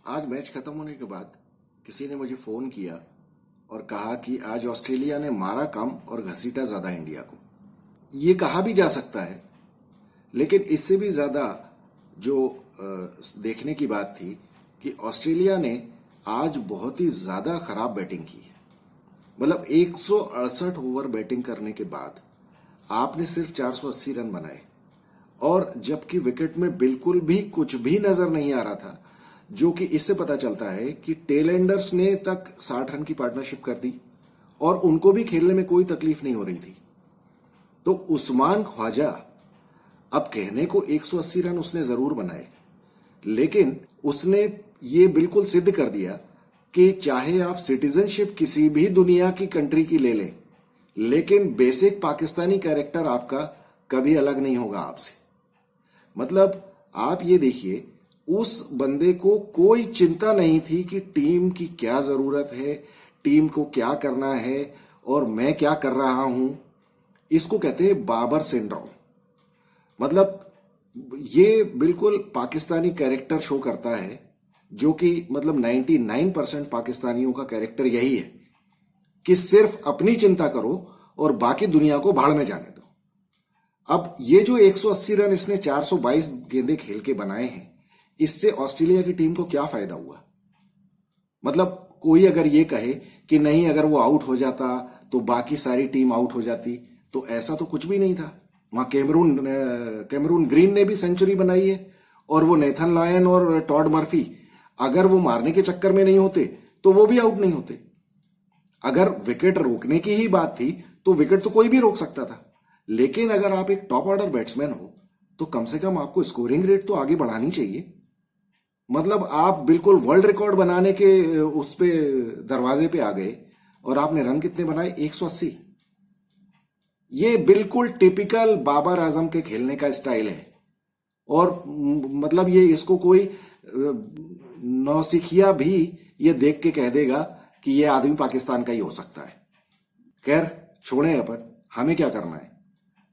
आज मैच खत्म होने के बाद किसी ने मुझे फोन किया और कहा कि आज ऑस्ट्रेलिया ने मारा कम और घसीटा ज्यादा इंडिया को। ये कहा भी जा सकता है, लेकिन इससे भी ज्यादा जो देखने की बात थी कि ऑस्ट्रेलिया ने आज बहुत ही ज्यादा खराब बैटिंग की है। मतलब 168 ओवर बैटिंग करने के बाद आपने सिर्फ 480 रन बनाए, और जबकि विकेट में बिल्कुल भी कुछ भी नजर नहीं आ रहा था, जो कि इससे पता चलता है कि टेलेंडर्स ने तक 60 रन की पार्टनरशिप कर दी और उनको भी खेलने में कोई तकलीफ नहीं हो रही थी। तो उस्मान ख्वाजा, अब कहने को 180 रन उसने जरूर बनाए, लेकिन उसने ये बिल्कुल सिद्ध कर दिया कि चाहे आप सिटीजनशिप किसी भी दुनिया की कंट्री की ले लें, लेकिन बेसिक पाकिस्तानी कैरेक्टर आपका कभी अलग नहीं होगा आपसे। मतलब आप ये देखिए, उस बंदे को कोई चिंता नहीं थी कि टीम की क्या जरूरत है, टीम को क्या करना है और मैं क्या कर रहा हूं। इसको कहते हैं बाबर सिंड्रोम। मतलब ये बिल्कुल पाकिस्तानी कैरेक्टर शो करता है, जो कि मतलब 99% पाकिस्तानियों का कैरेक्टर यही है कि सिर्फ अपनी चिंता करो और बाकी दुनिया को भाड़ में जाने दो। अब ये जो 180 रन इसने 422 गेंदे खेल के बनाए हैं, इससे ऑस्ट्रेलिया की टीम को क्या फायदा हुआ? मतलब कोई अगर ये कहे कि नहीं, अगर वो आउट हो जाता तो बाकी सारी टीम आउट हो जाती, तो ऐसा तो कुछ भी नहीं था। वहां कैमरून ग्रीन ने भी सेंचुरी बनाई है, और वो नेथन लायन और टॉड मर्फी, अगर वो मारने के चक्कर में नहीं होते तो वो भी आउट नहीं होते। अगर विकेट रोकने की ही बात थी तो विकेट तो कोई भी रोक सकता था, लेकिन अगर आप एक टॉप ऑर्डर बैट्समैन हो तो कम से कम आपको स्कोरिंग रेट तो आगे बढ़ानी चाहिए। मतलब आप बिल्कुल वर्ल्ड रिकॉर्ड बनाने के उस पे दरवाजे पे आ गए, और आपने रन कितने बनाए? 180। ये बिल्कुल टिपिकल बाबर आजम के खेलने का स्टाइल है, और मतलब ये इसको कोई नौसिखिया भी ये देख के कह देगा कि ये आदमी पाकिस्तान का ही हो सकता है। खैर छोड़ें, अपन हमें क्या करना है।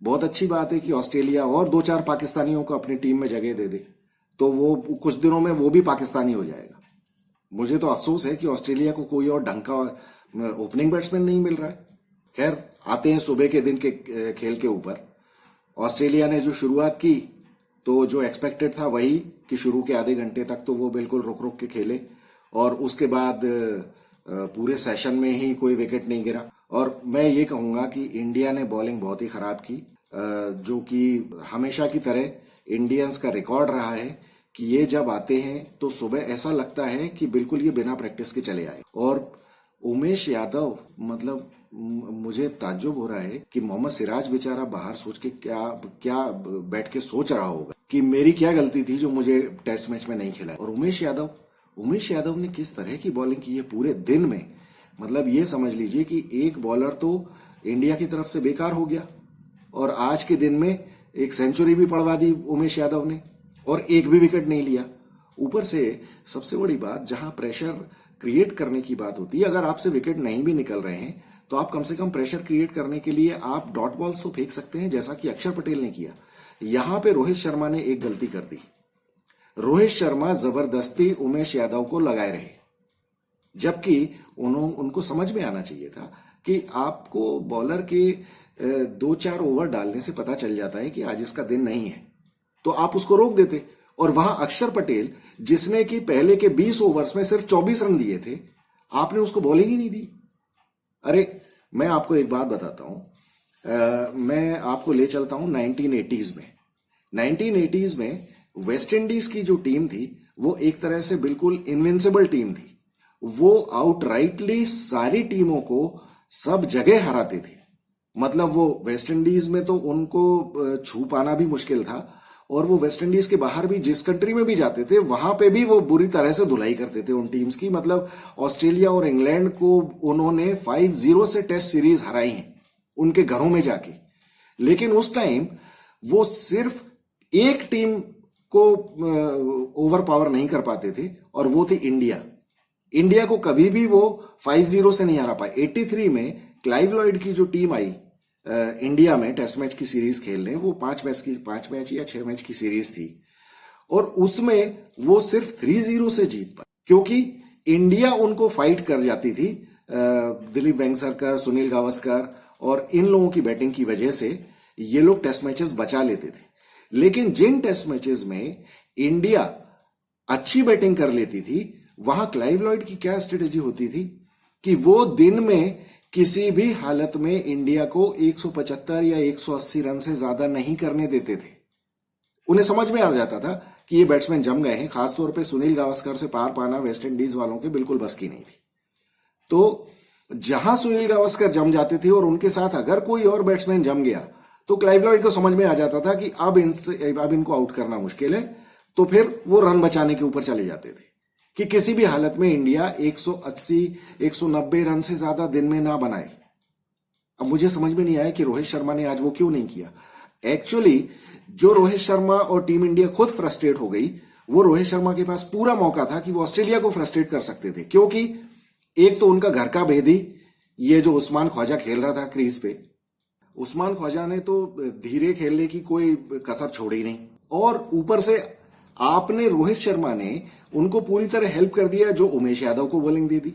बहुत अच्छी बात है कि ऑस्ट्रेलिया और 2-4 पाकिस्तानियों को अपनी टीम में जगह दे दे, तो वो कुछ दिनों में वो भी पाकिस्तानी हो जाएगा। मुझे तो अफसोस है कि ऑस्ट्रेलिया को कोई और ढंग का ओपनिंग बैट्समैन नहीं मिल रहा है। खैर आते हैं सुबह के दिन के खेल के ऊपर। ऑस्ट्रेलिया ने जो शुरुआत की, तो जो एक्सपेक्टेड था वही कि शुरू के आधे घंटे तक तो वो बिल्कुल रुक रुक के खेले, और उसके बाद पूरे सेशन में ही कोई विकेट नहीं गिरा। और मैं ये कहूंगा कि इंडिया ने बॉलिंग बहुत ही खराब की, जो कि हमेशा की तरह इंडियंस का रिकॉर्ड रहा है कि ये जब आते हैं तो सुबह ऐसा लगता है कि बिल्कुल ये बिना प्रैक्टिस के चले आए। और उमेश यादव, मतलब मुझे ताज्जुब हो रहा है कि मोहम्मद सिराज बेचारा बाहर सोच के क्या क्या बैठ के सोच रहा होगा कि मेरी क्या गलती थी जो मुझे टेस्ट मैच में नहीं खिलाया। और उमेश यादव ने किस तरह की बॉलिंग की है पूरे दिन में। मतलब ये समझ लीजिए कि एक बॉलर तो इंडिया की तरफ से बेकार हो गया, और आज के दिन में एक सेंचुरी भी पड़वा दी उमेश यादव ने, और एक भी विकेट नहीं लिया। ऊपर से सबसे बड़ी बात, जहां प्रेशर क्रिएट करने की बात होती है, अगर आपसे विकेट नहीं भी निकल रहे हैं तो आप कम से कम प्रेशर क्रिएट करने के लिए आप डॉट बॉल्स तो फेंक सकते हैं, जैसा कि अक्षर पटेल ने किया। यहां पे रोहित शर्मा ने एक गलती कर दी। रोहित शर्मा जबरदस्ती उमेश यादव को लगाए रहे, जबकि उनको समझ में आना चाहिए था कि आपको बॉलर के 2-4 ओवर डालने से पता चल जाता है कि आज इसका दिन नहीं है, तो आप उसको रोक देते। और वहां अक्षर पटेल, जिसने कि पहले के 20 ओवर्स में सिर्फ 24 रन दिए थे, आपने उसको बॉलिंग ही नहीं दी। अरे मैं आपको एक बात बताता हूं, मैं आपको ले चलता हूं 1980s में। 1980s में वेस्ट इंडीज की जो टीम थी वो एक तरह से बिल्कुल इनविंसिबल टीम थी। वो आउटराइटली सारी टीमों को सब जगह हराते थे। मतलब वो वेस्ट इंडीज में तो उनको छू पाना भी मुश्किल था, और वो वेस्ट इंडीज के बाहर भी जिस कंट्री में भी जाते थे वहां पे भी वो बुरी तरह से धुलाई करते थे उन टीम्स की। मतलब ऑस्ट्रेलिया और इंग्लैंड को उन्होंने 5-0 से टेस्ट सीरीज हराई है उनके घरों में जाके। लेकिन उस टाइम वो सिर्फ एक टीम को ओवर पावर नहीं कर पाते थे, और वो थी इंडिया। इंडिया को कभी भी वो 5-0 से नहीं हरा पाए। 83 में क्लाइव लॉयड की जो टीम आई इंडिया में टेस्ट मैच की सीरीज खेलने, वो 5 मैच या 6 मैच की सीरीज थी, और उसमें वो सिर्फ 3-0 से जीत पाए। क्योंकि इंडिया उनको फाइट कर जाती थी। दिलीप वेंगसरकर, सुनील गावस्कर और इन लोगों की बैटिंग की वजह से ये लोग टेस्ट मैचेस बचा लेते थे। लेकिन जिन टेस्ट मैचेस में इंडिया अच्छी बैटिंग कर लेती थी, वहां क्लाइव लॉयड की क्या स्ट्रेटेजी होती थी कि वो दिन में किसी भी हालत में इंडिया को 175 या 180 रन से ज्यादा नहीं करने देते थे। उन्हें समझ में आ जाता था कि ये बैट्समैन जम गए हैं। खासतौर पे सुनील गावस्कर से पार पाना वेस्ट इंडीज वालों के बिल्कुल बस की नहीं थी। तो जहां सुनील गावस्कर जम जाते थे और उनके साथ अगर कोई और बैट्समैन जम गया तो क्लाइव लॉयड को समझ में आ जाता था कि अब इनको आउट करना मुश्किल है। तो फिर वो रन बचाने के ऊपर चले जाते थे कि किसी भी हालत में इंडिया 180 190 रन से ज्यादा दिन में ना बनाए। अब मुझे समझ में नहीं आया कि रोहित शर्मा ने आज वो क्यों नहीं किया। एक्चुअली जो रोहित शर्मा और टीम इंडिया खुद फ्रस्ट्रेट हो गई, वो रोहित शर्मा के पास पूरा मौका था कि वो ऑस्ट्रेलिया को फ्रस्ट्रेट कर सकते थे। क्योंकि एक तो उनका घर का भेदी ये जो उस्मान ख्वाजा खेल रहा था क्रीज पे, उस्मान ख्वाजा ने तो धीरे खेलने की कोई कसर छोड़ी नहीं। और ऊपर से आपने रोहित शर्मा ने उनको पूरी तरह हेल्प कर दिया जो उमेश यादव को बॉलिंग दे दी।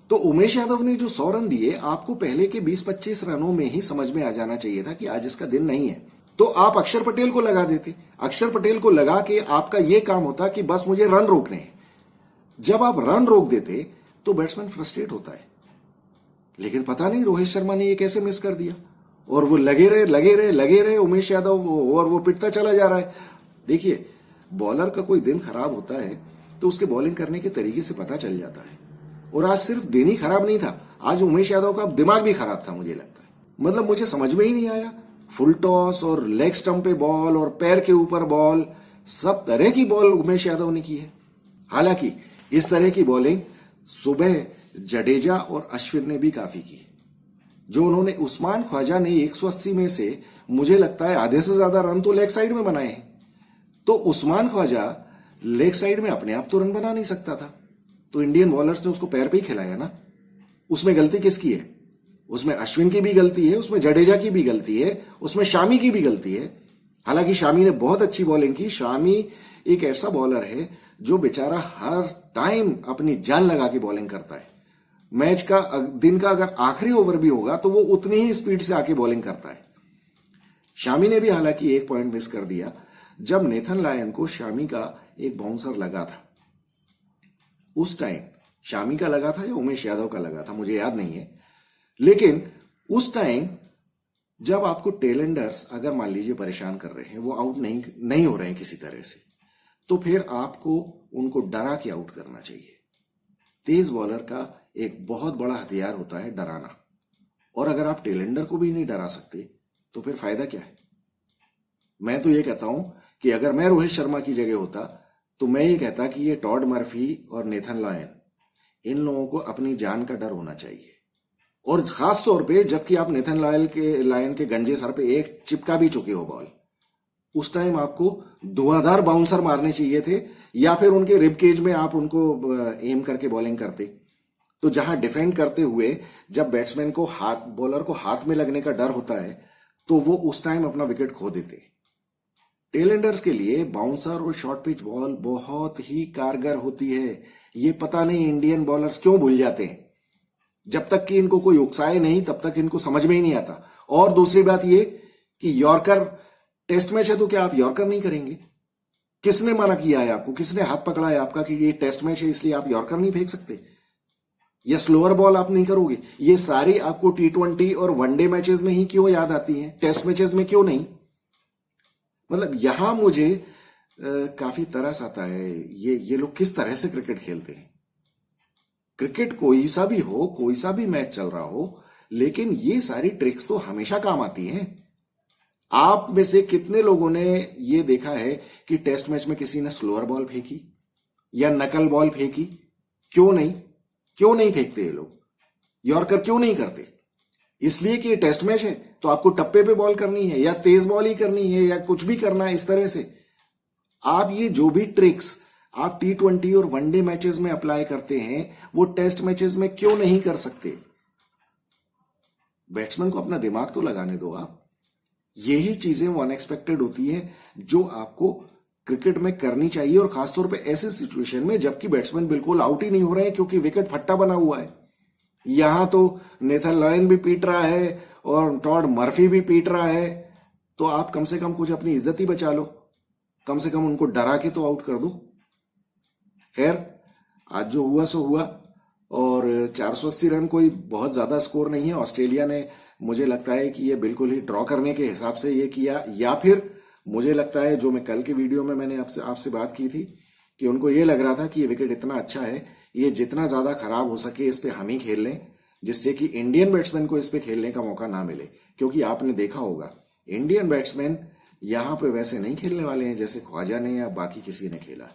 तो उमेश यादव ने जो 100 रन दिए, आपको पहले के 20-25 रनों में ही समझ में आ जाना चाहिए था कि आज इसका दिन नहीं है। तो आप अक्षर पटेल को लगा देते। अक्षर पटेल को लगा के आपका यह काम होता कि बस मुझे रन रोकने हैं। जब आप रन रोक देते तो बैट्समैन फ्रस्ट्रेट होता है। लेकिन पता नहीं रोहित शर्मा ने ये कैसे मिस कर दिया, और वो लगे रहे उमेश यादव, और वो पिटता चला जा रहा है। देखिए, बॉलर का कोई दिन खराब होता है तो उसके बॉलिंग करने के तरीके से पता चल जाता है। और आज सिर्फ दिन ही खराब नहीं था, आज उमेश यादव का दिमाग भी खराब था मुझे लगता है। मतलब मुझे समझ में ही नहीं आया, फुल टॉस और लेग स्टंप पे बॉल और पैर के ऊपर बॉल, सब तरह की बॉल उमेश यादव ने की है। हालांकि इस तरह की बॉलिंग सुबह जडेजा और अश्विन ने भी काफी की। जो उन्होंने, उस्मान ख्वाजा ने 180 में से मुझे लगता है आधे से ज्यादा रन तो लेग साइड में बनाए हैं। तो उस्मान ख्वाजा लेग साइड में अपने आप तो रन बना नहीं सकता था, तो इंडियन बॉलर्स ने उसको पैर पे ही खिलाया ना। उसमें गलती किसकी है? उसमें अश्विन की भी गलती है, उसमें जडेजा की भी गलती है, उसमें शामी की भी गलती है। हालांकि शामी ने बहुत अच्छी बॉलिंग की। शामी एक ऐसा बॉलर है जो बेचारा हर टाइम अपनी जान लगा के बॉलिंग करता है। मैच का, दिन का अगर आखिरी ओवर भी होगा तो वो उतनी ही स्पीड से आके बॉलिंग करता है। शामी ने भी हालांकि एक पॉइंट मिस कर दिया जब नेथन लायन को शामी का एक बाउंसर लगा था। उस टाइम शामी का लगा था या उमेश यादव का लगा था मुझे याद नहीं है, लेकिन उस टाइम जब आपको टेलेंडर्स अगर मान लीजिए परेशान कर रहे हैं, वो आउट नहीं हो रहे हैं किसी तरह से, तो फिर आपको उनको डरा के आउट करना चाहिए। तेज बॉलर का एक बहुत बड़ा हथियार होता है डराना, और अगर आप टेलेंडर को भी नहीं डरा सकते तो फिर फायदा क्या है। मैं तो ये कहता हूं कि अगर मैं रोहित शर्मा की जगह होता तो मैं ये कहता कि ये टॉड मर्फी और नेथन लायन, इन लोगों को अपनी जान का डर होना चाहिए। और खास तौर पे जबकि आप नेथन लायन के गंजे सर पे एक चिपका भी चुके हो बॉल, उस टाइम आपको धुआंधार बाउंसर मारने चाहिए थे, या फिर उनके रिब केज में आप उनको एम करके बॉलिंग करते। तो जहां डिफेंड करते हुए जब बैट्समैन को बॉलर को हाथ में लगने का डर होता है तो वो उस टाइम अपना विकेट खो देते। टेलेंडर्स के लिए बाउंसर और शॉर्ट पिच बॉल बहुत ही कारगर होती है। ये पता नहीं इंडियन बॉलर्स क्यों भूल जाते हैं। जब तक कि इनको कोई उकसाए नहीं तब तक इनको समझ में ही नहीं आता। और दूसरी बात ये कि यॉर्कर टेस्ट मैच है तो क्या आप यॉर्कर नहीं करेंगे? किसने मना किया है आपको? किसने हाथ पकड़ा है आपका कि ये टेस्ट मैच है इसलिए आप यॉर्कर नहीं फेंक सकते, या स्लोअर बॉल आप नहीं करोगे? ये सारी आपको T20 और वनडे मैचेस में ही क्यों याद आती हैं, टेस्ट मैचेस में क्यों नहीं? मतलब यहां मुझे काफी तरस आता है। ये लोग किस तरह से क्रिकेट खेलते हैं। क्रिकेट कोई सा भी हो, कोई सा भी मैच चल रहा हो, लेकिन ये सारी ट्रिक्स तो हमेशा काम आती हैं। आप में से कितने लोगों ने ये देखा है कि टेस्ट मैच में किसी ने स्लोअर बॉल फेंकी या नकल बॉल फेंकी? क्यों नहीं फेंकते ये लोग? यॉर्कर क्यों नहीं करते? इसलिए कि ये टेस्ट मैच है तो आपको टप्पे पे बॉल करनी है, या तेज बॉल ही करनी है, या कुछ भी करना है इस तरह से। आप ये जो भी ट्रिक्स आप T20 और वनडे मैचेस में अप्लाई करते हैं वो टेस्ट मैचेस में क्यों नहीं कर सकते? बैट्समैन को अपना दिमाग तो लगाने दो आप। यही चीजें वो अनएक्सपेक्टेड होती हैं जो आपको क्रिकेट में करनी चाहिए, और खासतौर पे ऐसे सिचुएशन में जबकि बैट्समैन बिल्कुल आउट ही नहीं हो रहे हैं क्योंकि विकेट फट्टा बना हुआ है। यहां तो नेथन लॉयन भी पीट रहा है और टॉड मर्फी भी पीट रहा है, तो आप कम से कम कुछ अपनी इज्जत ही बचा लो, कम से कम उनको डरा के तो आउट कर दो। खैर, आज जो हुआ सो हुआ, और 480 रन कोई बहुत ज्यादा स्कोर नहीं है। ऑस्ट्रेलिया ने, मुझे लगता है कि ये बिल्कुल ही ड्रॉ करने के हिसाब से ये किया, या फिर मुझे लगता है, जो मैं कल की वीडियो में मैंने आपसे बात की थी, कि उनको ये लग रहा था कि ये विकेट इतना अच्छा है, ये जितना ज्यादा खराब हो सके इस पे हम ही खेल लें, जिससे कि इंडियन बैट्समैन को इस पे खेलने का मौका ना मिले। क्योंकि आपने देखा होगा इंडियन बैट्समैन यहां पे वैसे नहीं खेलने वाले हैं जैसे ख्वाजा ने या बाकी किसी ने खेला।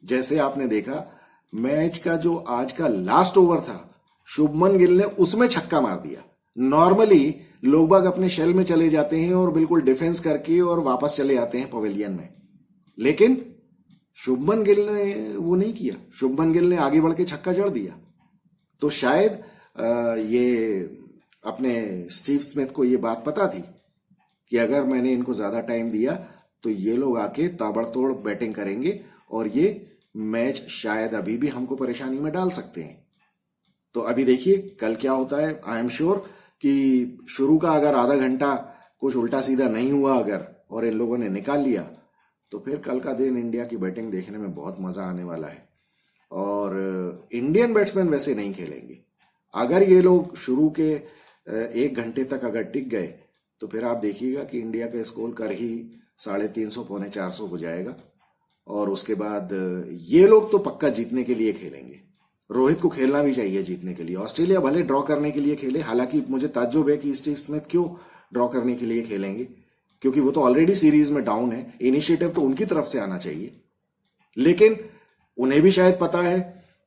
जैसे आपने देखा मैच का जो आज का लास्ट ओवर था, शुभमन गिल ने उसमें छक्का मार दिया। नॉर्मली लोग बाग अपने शेल में चले जाते हैं और बिल्कुल डिफेंस करके और वापस चले आते हैं पवेलियन में, लेकिन शुभमन गिल ने वो नहीं किया। शुभमन गिल ने आगे बढ़ के छक्का जड़ दिया। तो शायद ये अपने स्टीव स्मिथ को ये बात पता थी कि अगर मैंने इनको ज्यादा टाइम दिया तो ये लोग आके ताबड़तोड़ बैटिंग करेंगे और ये मैच शायद अभी भी हमको परेशानी में डाल सकते हैं। तो अभी देखिए कल क्या होता है। आई एम श्योर कि शुरू का अगर आधा घंटा कुछ उल्टा सीधा नहीं हुआ अगर, और इन लोगों ने निकाल लिया, तो फिर कल का दिन इंडिया की बैटिंग देखने में बहुत मजा आने वाला है। और इंडियन बैट्समैन वैसे नहीं खेलेंगे। अगर ये लोग शुरू के 1 घंटे तक अगर टिक गए तो फिर आप देखिएगा कि इंडिया का स्कोर कर ही 350 पौने 400 हो जाएगा, और उसके बाद ये लोग तो पक्का जीतने के लिए खेलेंगे। रोहित को खेलना भी चाहिए जीतने के लिए। ऑस्ट्रेलिया भले ड्रॉ करने के लिए खेले, हालांकि मुझे ताज्जुब है कि स्टीव स्मिथ क्यों ड्रॉ करने के लिए खेलेंगे, क्योंकि वो तो ऑलरेडी सीरीज में डाउन है। इनिशिएटिव तो उनकी तरफ से आना चाहिए, लेकिन उन्हें भी शायद पता है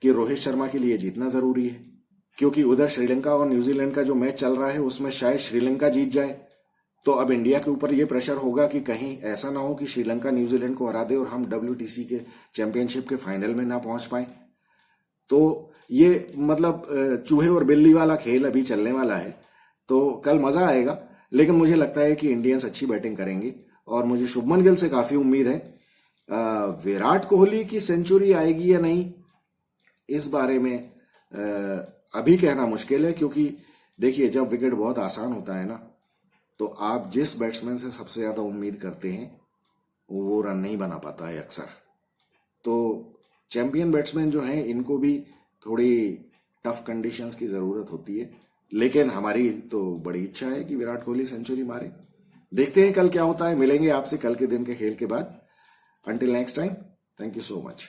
कि रोहित शर्मा के लिए जीतना जरूरी है, क्योंकि उधर श्रीलंका और न्यूजीलैंड का जो मैच चल रहा है उसमें शायद श्रीलंका जीत जाए। तो अब इंडिया के ऊपर यह प्रेशर होगा कि कहीं ऐसा ना हो कि श्रीलंका न्यूजीलैंड को हरा दे और हम WTC के चैंपियनशिप के फाइनल में ना पहुंच पाए। तो ये मतलब चूहे और बिल्ली वाला खेल अभी चलने वाला है। तो कल मजा आएगा, लेकिन मुझे लगता है कि इंडियंस अच्छी बैटिंग करेंगे और मुझे शुभमन गिल से काफी उम्मीद है। विराट कोहली की सेंचुरी आएगी या नहीं, इस बारे में अभी कहना मुश्किल है, क्योंकि देखिए जब विकेट बहुत आसान होता है ना, तो आप जिस बैट्समैन से सबसे ज्यादा उम्मीद करते हैं वो रन नहीं बना पाता है अक्सर। तो चैंपियन बैट्समैन जो हैं इनको भी थोड़ी टफ कंडीशंस की जरूरत होती है, लेकिन हमारी तो बड़ी इच्छा है कि विराट कोहली सेंचुरी मारे। देखते हैं कल क्या होता है। मिलेंगे आपसे कल के दिन के खेल के बाद। Until next time, thank you so much.